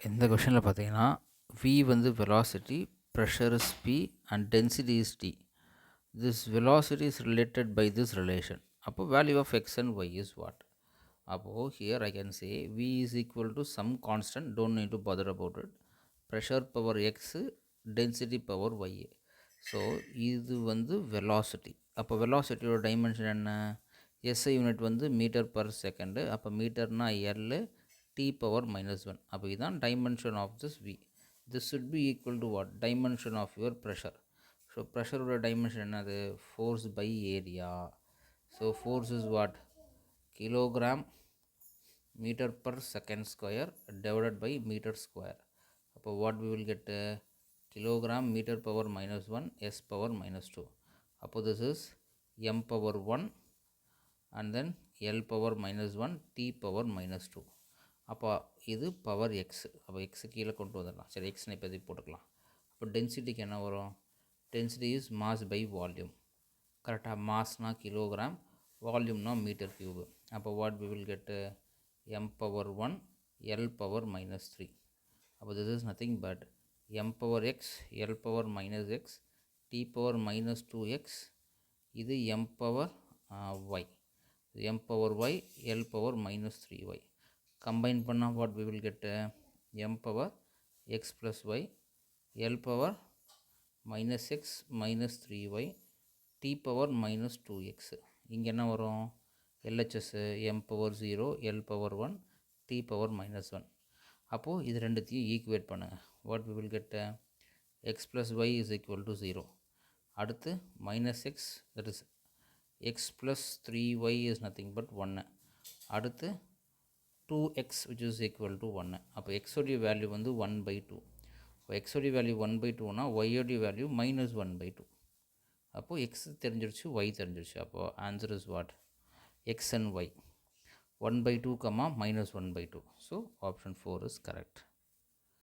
இந்த கொஷனில் பார்த்தீங்கன்னா v வந்து velocity, pressure is p and density is t. This velocity is related by this relation. அப்போ value of x and y is what? அப்போ here I can say v is equal to some constant, don't need to bother about it. Pressure power x, density power y. So இது வந்து velocity. அப்போ velocityயோட dimension என்ன? SI unit வந்து metre per second. அப்போ மீட்டர்னா L, t power minus 1. அப்போ இதுதான் dimension of this v. This should be equal to what? Dimension of your pressure. So ப்ரெஷரோட dimension என்னது? Force by area. So force is what? Kilogram meter per second square divided by meter square. அப்போ what we will get? Kilogram meter power minus 1 s power minus 2. அப்போ this is m power 1 and then l power minus 1 t power minus 2. அப்போ இது power X. அப்போ x கீழே கொண்டு வந்துடலாம். சரி, எக்ஸ்னு இப்போ இதுக்கு போட்டுக்கலாம். அப்போ டென்சிட்டிக்கு என்ன வரும்? Density is mass by volume. கரெக்டாக? மாஸ்னா கிலோகிராம், வால்யூம்னா மீட்டர் கியூபு. அப்போ what we will get? m power 1 l power minus 3. அப்போ this is nothing but m power x l power minus x t power minus 2x. இது m power y. m power y l power minus 3y. combine பண்ணா what we will get? m power x plus y l power minus x minus 3y t power minus 2x. இங்கே என்ன வரும்? LHS m power 0 l power 1 t power minus 1. அப்போது இது ரெண்டுத்தையும் equate பண்ணுங்கள். what we will get? x plus y is equal to 0. அடுத்து minus x, that is x plus 3y is nothing but 1. அடுத்து 2x which is equal to 1. அப்போ x உடைய value வந்து 1/2. இப்போ x உடைய வேல்யூ 1/2னா y உடைய value minus 1/2. அப்போது x தெரிஞ்சிருச்சு, y தெரிஞ்சிருச்சு. அப்போது answer is what? x and y. 1/2, minus 1/2. So option 4 is correct.